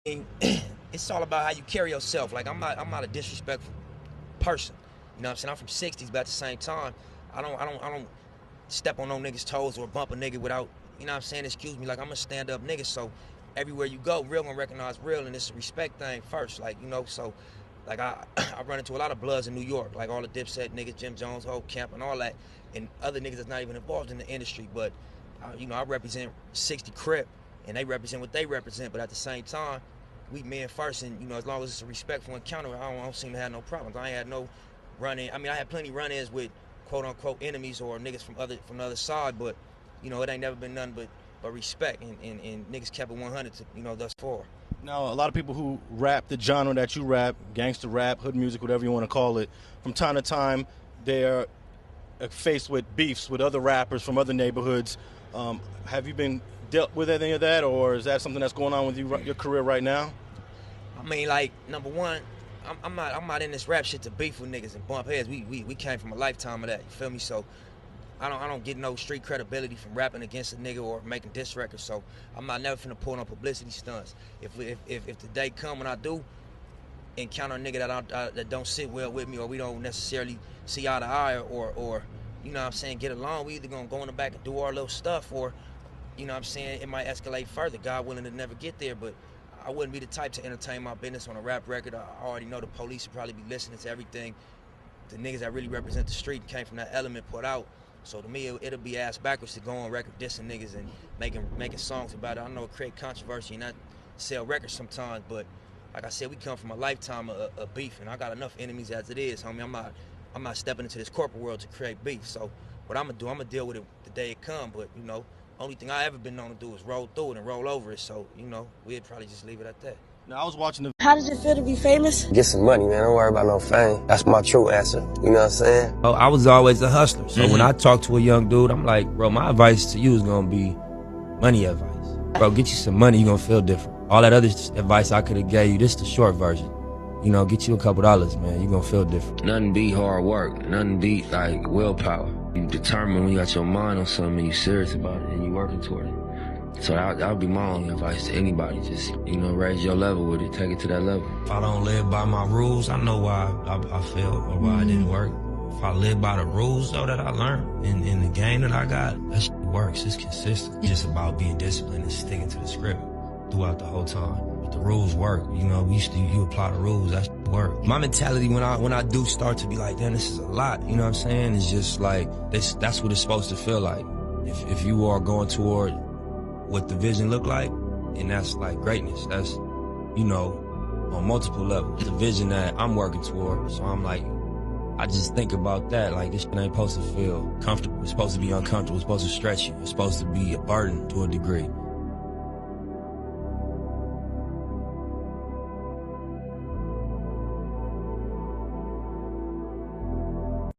mean, it's all about how you carry yourself. Like I'm not a disrespectful person. You know what I'm saying? I'm from '60s, but at the same time, I don't step on no niggas' toes or bump a nigga without, you know what I'm saying? Excuse me, like I'm a stand-up nigga, so everywhere you go, real gonna recognize real, and it's a respect thing first, like, you know. So like I run into a lot of bloods in New York, like all the Dipset niggas, Jim Jones, whole camp, and all that, and other niggas that's not even involved in the industry, but you know, I represent 60 Crip, and they represent what they represent, but at the same time, we men first, and you know, as long as it's a respectful encounter, I don't seem to have no problems. I ain't had no run-in. I mean, I had plenty run-ins with quote unquote enemies or niggas from the other side, but you know, it ain't never been nothing but respect, and niggas kept it 100 to, you know, thus far. Now, a lot of people who rap the genre that you rap, gangster rap, hood music, whatever you want to call it, from time to time, they're faced with beefs with other rappers from other neighborhoods. Have you been dealt with any of that, or is that something that's going on with your career right now? I mean, like, number one, I'm not in this rap shit to beef with niggas and bump heads. We came from a lifetime of that. You feel me? So I don't get no street credibility from rapping against a nigga or making diss records. So I'm not never finna pull no publicity stunts. If the day come when I do encounter a nigga that don't sit well with me, or we don't necessarily see eye to eye, or you know what I'm saying, get along, we either gonna go in the back and do our little stuff, or you know what I'm saying, it might escalate further. God willing to never get there, but I wouldn't be the type to entertain my business on a rap record. I already know the police would probably be listening to everything the niggas that really represent the street came from that element put out. So to me, it'll be ass backwards to go on record dissing niggas and making songs about it. I know it create controversy and not sell records sometimes, but like I said, we come from a lifetime of beef, and I got enough enemies as it is, homie. I'm not stepping into this corporate world to create beef. So what I'm gonna deal with it the day it come. But you know, only thing I ever been known to do is roll through it and roll over it. So you know, we'd probably just leave it at that. Now, I was watching the. How does it feel to be famous? Get some money, man. Don't worry about no fame. That's my true answer. You know what I'm saying? Oh, I was always a hustler. So when I talk to a young dude, I'm like, bro, my advice to you is gonna be money advice. Bro, get you some money, you're gonna feel different. All that other advice I could have gave you, this is the short version. You know, get you a couple dollars, man. You're gonna feel different. Nothing beat hard work. Nothing beat, like, willpower. You determined when you got your mind on something and you serious about it and you working toward it. So that would be my only advice to anybody. Just, you know, raise your level with it. Take it to that level. If I don't live by my rules, I know why I failed or why I didn't work. If I live by the rules, though, that I learned in the game that I got, that shit works. It's consistent. It's just about being disciplined and sticking to the script throughout the whole time. But the rules work. You know, you apply the rules, that shit work. My mentality when I do start to be like, damn, this is a lot, you know what I'm saying? It's just like, that's what it's supposed to feel like. If you are going toward what the vision look like, and that's like greatness. That's, you know, on multiple levels. The vision that I'm working toward. So I'm like, I just think about that. Like, this shit ain't supposed to feel comfortable. It's supposed to be uncomfortable. It's supposed to stretch you. It's supposed to be a burden to a degree.